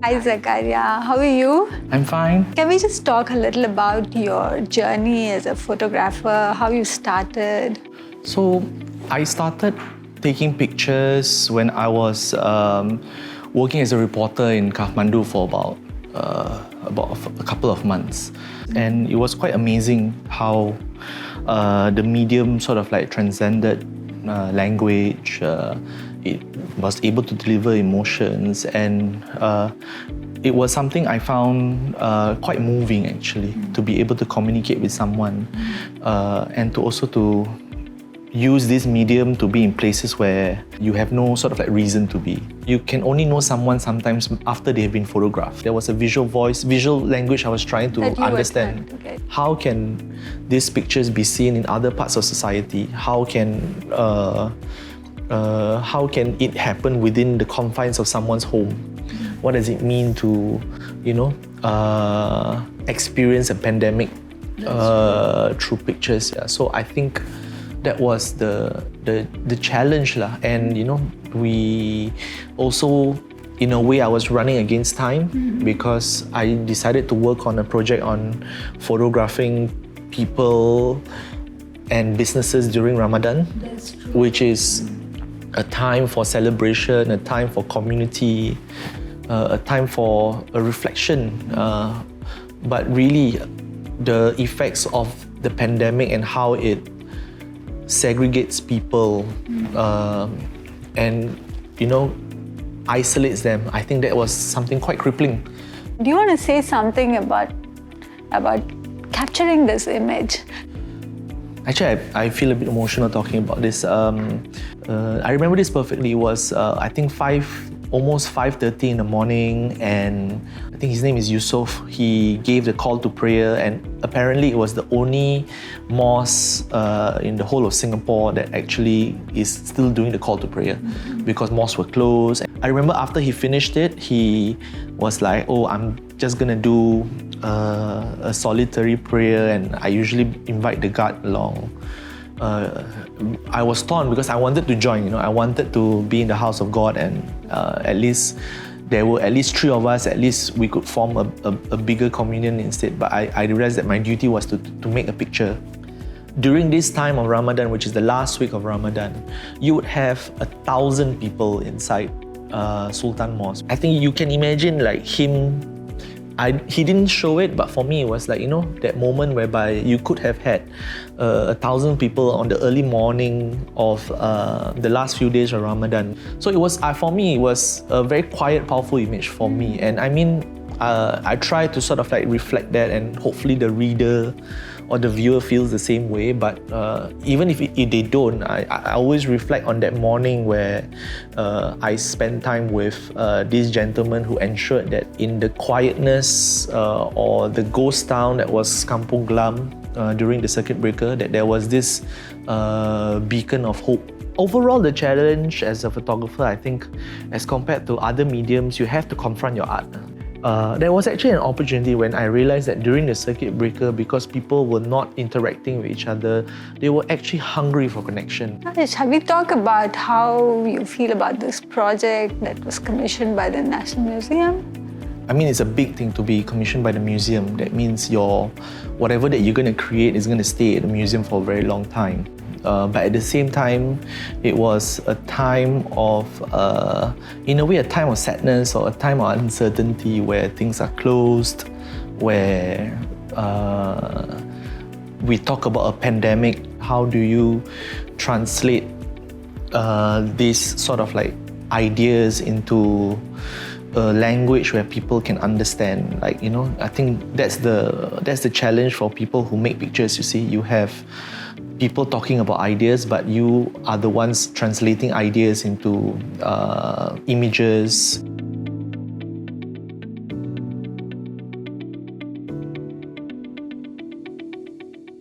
Hi Zakaria, how are you? I'm fine. Can we just talk a little about your journey as a photographer, how you started? So I started taking pictures when I was working as a reporter in Kathmandu for about a couple of months, and it was quite amazing how the medium sort of like transcended language. It was able to deliver emotions, and it was something I found quite moving actually, to be able to communicate with someone and to also to use this medium to be in places where you have no sort of like reason to be. You can only know someone sometimes after they have been photographed. There was a visual voice, visual language I was trying to understand. How can these pictures be seen in other parts of society? How can it happen within the confines of someone's home? What does it mean to, experience a pandemic through pictures? Yeah. So I think that was the challenge lah. And we also, in a way, I was running against time because I decided to work on a project on photographing people and businesses during Ramadan, which is a time for celebration, a time for community, a time for a reflection. But really, the effects of the pandemic and how it segregates people and isolates them. I think that was something quite crippling. Do you want to say something about capturing this image? Actually, I feel a bit emotional talking about this. I remember this perfectly. It was I think almost 5:30 in the morning, and I think his name is Yusuf. He gave the call to prayer, and apparently it was the only mosque in the whole of Singapore that actually is still doing the call to prayer, because mosques were closed. I remember after he finished it, he was like, "Oh, I'm just gonna do a solitary prayer," and I usually invite the guard along. I was torn because I wanted to join. I wanted to be in the house of God, and at least there were at least 3 of us. At least we could form a bigger communion instead. But I realized that my duty was to make a picture. During this time of Ramadan, which is the last week of Ramadan, you would have 1,000 people inside Sultan Mosque. I think you can imagine like him. He didn't show it, but for me it was like, that moment whereby you could have had 1,000 people on the early morning of the last few days of Ramadan. So it was, for me, it was a very quiet, powerful image for me. And I mean, I try to sort of like reflect that, and hopefully the reader or the viewer feels the same way. But even if they don't, I always reflect on that morning where I spent time with this gentleman who ensured that in the quietness or the ghost town that was Kampung Glam during the circuit breaker, that there was this beacon of hope. Overall, the challenge as a photographer, I think, as compared to other mediums, you have to confront your art. There was actually an opportunity when I realized that during the circuit breaker, because people were not interacting with each other, they were actually hungry for connection. Shall we talk about how you feel about this project that was commissioned by the National Museum? I mean, it's a big thing to be commissioned by the museum. That means whatever that you're going to create is going to stay at the museum for a very long time. But at the same time, it was a time of, in a way, a time of sadness or a time of uncertainty where things are closed, where we talk about a pandemic. How do you translate these sort of like ideas into a language where people can understand? I think that's the challenge for people who make pictures. You see, you have people talking about ideas, but you are the ones translating ideas into images.